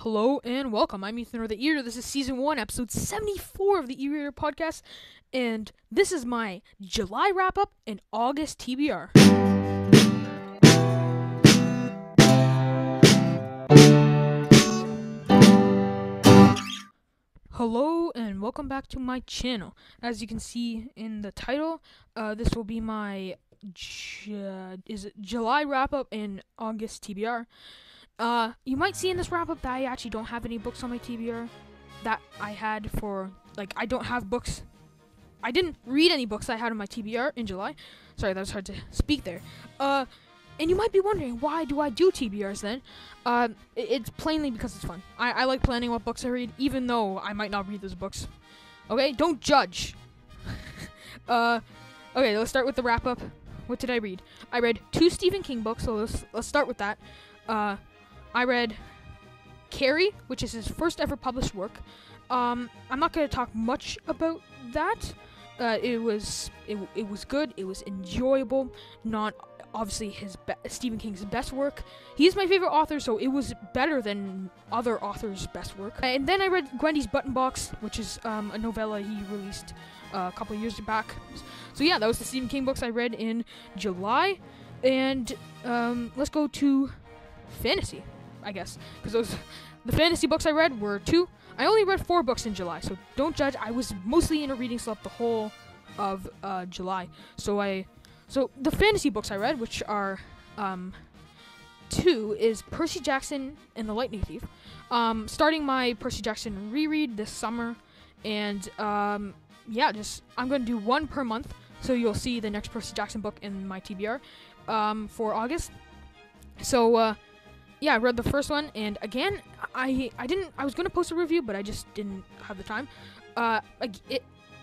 Hello and welcome. I'm Ethan or the Eater. This is season 1, episode 74 of the Eater podcast, and this is my July wrap up and August TBR. Hello and welcome back to my channel. As you can see in the title, this will be my July wrap up and August TBR. You might see in this wrap-up that I actually don't have any books on my TBR that I had for, I don't have books. I didn't read any books I had on my TBR in July. Sorry, that was hard to speak there. And you might be wondering, why do I do TBRs then? It's plainly because it's fun. I like planning what books I read, even though I might not read those books. Okay, don't judge. Okay, let's start with the wrap-up. What did I read? I read 2 Stephen King books, so let's start with that. I read Carrie, which is his first ever published work. I'm not going to talk much about that. It was good. It was enjoyable. Not obviously Stephen King's best work. He's my favorite author, so it was better than other authors' best work. And then I read Gwendy's Button Box, which is a novella he released a couple of years back. So yeah, that was the Stephen King books I read in July. And let's go to fantasy, I guess, because the fantasy books I read were 2. I only read 4 books in July, so don't judge. I was mostly in a reading slump the whole of July. So the fantasy books I read, which are 2, is Percy Jackson and the Lightning Thief. Starting my Percy Jackson reread this summer, and yeah, I'm going to do 1 per month, so you'll see the next Percy Jackson book in my TBR for August. So yeah, I read the first one, and again, I was gonna post a review, but I just didn't have the time.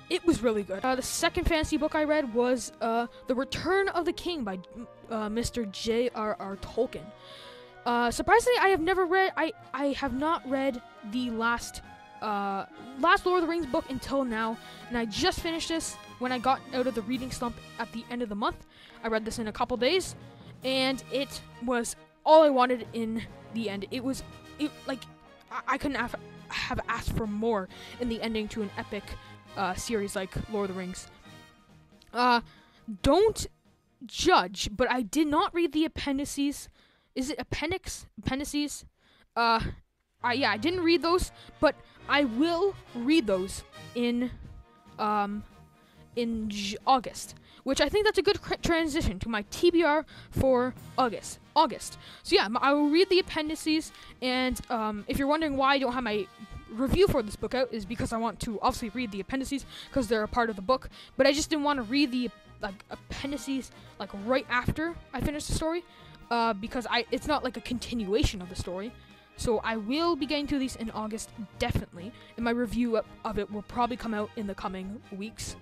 It was really good. The second fantasy book I read was The Return of the King by Mr. J.R.R. Tolkien. Surprisingly, I have not read the last Lord of the Rings book until now, and I just finished this when I got out of the reading slump at the end of the month. I read this in a couple days, and it was all I wanted in the end. I couldn't have asked for more in the ending to an epic series like Lord of the Rings. Don't judge, but I did not read the appendices. Is it appendices? Yeah, I didn't read those, but I will read those in August, which I think that's a good transition to my TBR for August. So yeah, I will read the appendices, and if you're wondering why I don't have my review for this book out, is because I want to obviously read the appendices because they're a part of the book, but I just didn't want to read the appendices right after I finish the story, because it's not like a continuation of the story. So I will be getting to these in August, definitely, and my review of it will probably come out in the coming weeks.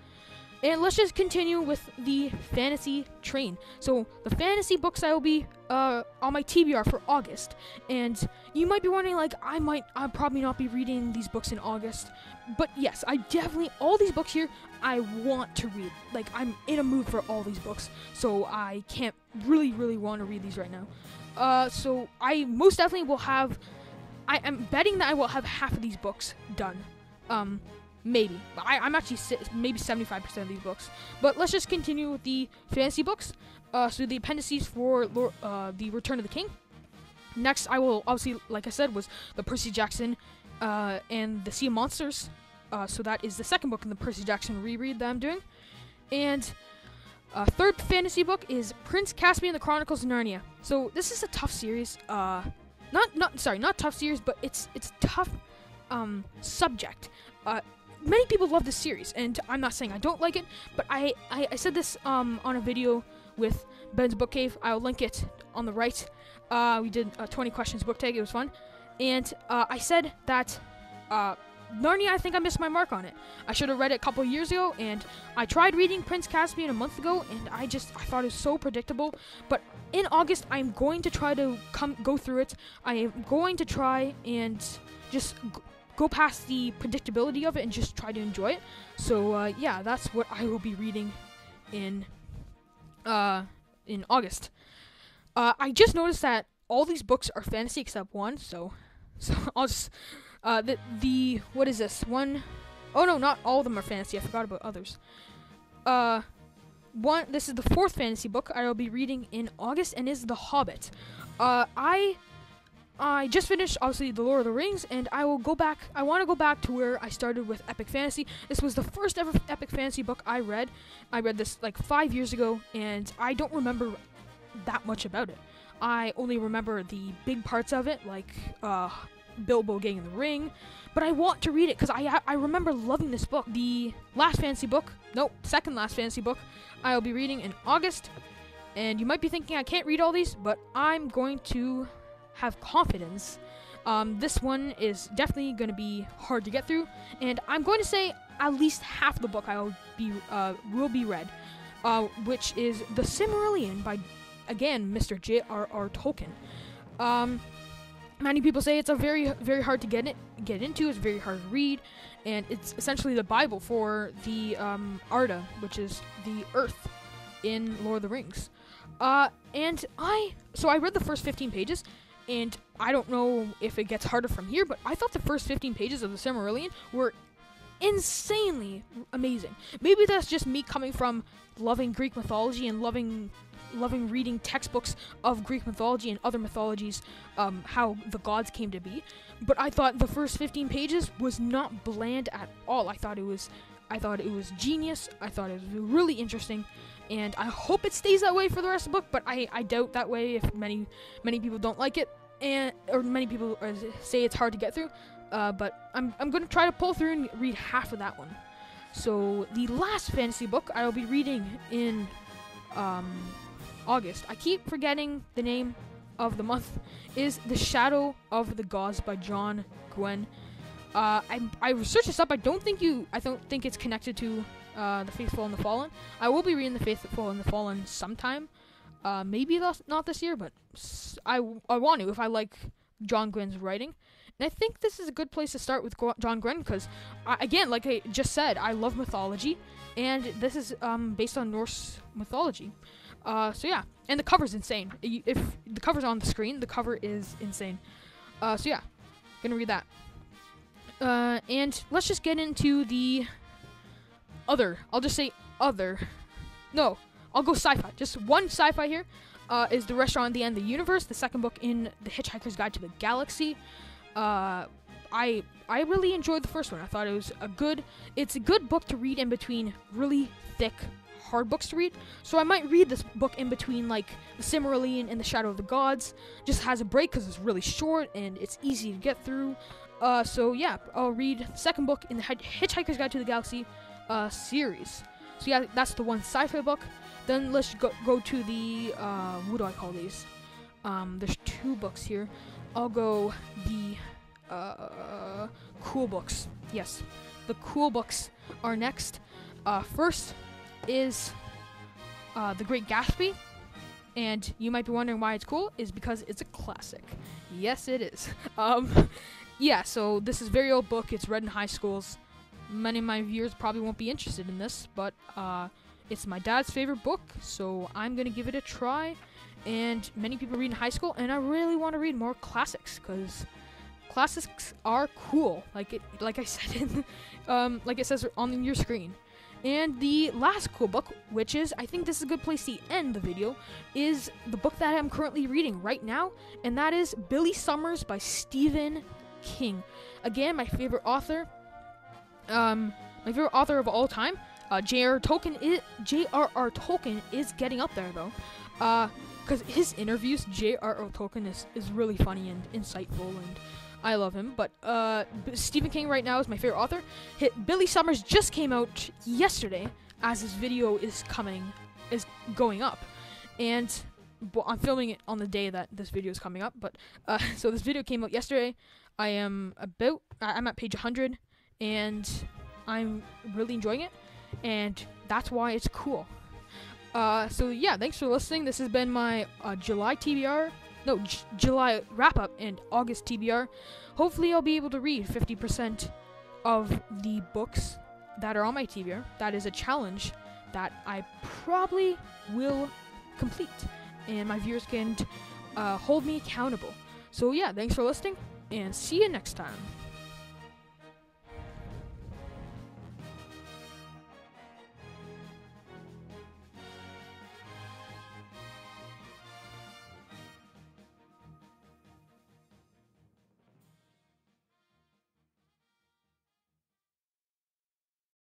And let's just continue with the fantasy train. So the fantasy books I will be on my TBR for August. And you might be wondering, I'll probably not be reading these books in August. But yes, all these books here, I want to read. I'm in a mood for all these books. So I can't really want to read these right now. So I most definitely will have, I am betting that I will have half of these books done. Maybe. I'm actually maybe 75% of these books. But let's just continue with the fantasy books. So the appendices for The Return of the King. Next, I will, obviously, like I said, was the Percy Jackson and the Sea of Monsters. So that is the second book in the Percy Jackson reread that I'm doing. And third fantasy book is Prince Caspian and the Chronicles of Narnia. So this is a tough series. Not tough series, but it's tough subject. Many people love this series, and I'm not saying I don't like it, but I said this on a video with Ben's Book Cave. I'll link it on the right. We did a 20 questions book tag. It was fun. And I said that Narnia, I think I missed my mark on it. I should have read it a couple of years ago, and I tried reading Prince Caspian a month ago, and I thought it was so predictable. But in August, I'm going to try to go through it. I am going to try and just go past the predictability of it and just try to enjoy it. So yeah, that's what I will be reading in August. I just noticed that all these books are fantasy except one, so So I'll just the what is this one? Oh no, not all of them are fantasy. I forgot about others. This is the 4th fantasy book I will be reading in August, and is The Hobbit. I just finished, obviously, The Lord of the Rings, and I will go back. I want to go back to where I started with epic fantasy. This was the first ever epic fantasy book I read. I read this like 5 years ago, and I don't remember that much about it. I only remember the big parts of it, like Bilbo getting in the ring. But I want to read it because I remember loving this book. The second last fantasy book I'll be reading in August. And you might be thinking I can't read all these, but I'm going to have confidence. This one is definitely going to be hard to get through, and I'm going to say at least half the book will be read, which is The Silmarillion by, again, Mr. J.R.R. Tolkien. Many people say it's a very, very hard to get into. It's very hard to read, and it's essentially the Bible for the Arda, which is the Earth in Lord of the Rings. I read the first 15 pages. And I don't know if it gets harder from here, but I thought the first 15 pages of The Silmarillion were insanely amazing. Maybe that's just me coming from loving Greek mythology and loving reading textbooks of Greek mythology and other mythologies, how the gods came to be. But I thought the first 15 pages was not bland at all. I thought it was genius. I thought it was really interesting. And I hope it stays that way for the rest of the book, but I doubt that way if many people don't like it, or many people say it's hard to get through. But I'm going to try to pull through and read half of that one. So the last fantasy book I will be reading in August, I keep forgetting the name of the month, is The Shadow of the Gods by John Gwynne. I researched this up. I don't think it's connected to The Faithful and the Fallen. I will be reading The Faithful and the Fallen sometime. Maybe not this year, but I want to if I like John Gwynne's writing. And I think this is a good place to start with John Gwynne because, again, like I just said, I love mythology, and this is based on Norse mythology. So yeah, and the cover's insane. If the cover's on the screen, the cover is insane. So yeah, gonna read that. And let's just get into the other. I'll just say other. No, I'll go sci-fi. Just one sci-fi here. Is The Restaurant at the End of the Universe, the second book in The Hitchhiker's Guide to the Galaxy. I really enjoyed the first one. I thought it's a good book to read in between really thick, hard books to read. So I might read this book in between, like The Silmarillion and The Shadow of the Gods. Just has a break because it's really short and it's easy to get through. So yeah, I'll read the second book in the Hitchhiker's Guide to the Galaxy series. So yeah, that's the one sci-fi book. Then let's go to the, what do I call these? There's 2 books here. I'll go the cool books. Yes, the cool books are next. First is The Great Gatsby. And you might be wondering why it's cool. Is because it's a classic. Yes, it is. Yeah, so this is a very old book. It's read in high schools. Many of my viewers probably won't be interested in this, but it's my dad's favorite book, so I'm going to give it a try. And many people read in high school, and I really want to read more classics, because classics are cool, like I said in, like it says on your screen. And the last cool book, which is, I think this is a good place to end the video, is the book that I'm currently reading right now, and that is Billy Summers by Stephen King. Again, my favorite author of all time. J.R.R. Tolkien is getting up there, though, because his interviews, J.R.R. Tolkien is really funny and insightful, and I love him. But Stephen King right now is my favorite author. Billy Summers just came out yesterday, as this video is going up, and I'm filming it on the day that this video is coming up. But so this video came out yesterday. I'm at page 100, and I'm really enjoying it, and that's why it's cool. So yeah, thanks for listening. This has been my July wrap-up and August TBR. Hopefully I'll be able to read 50% of the books that are on my TBR. That is a challenge that I probably will complete, and my viewers can hold me accountable. So yeah, thanks for listening. and see you next time.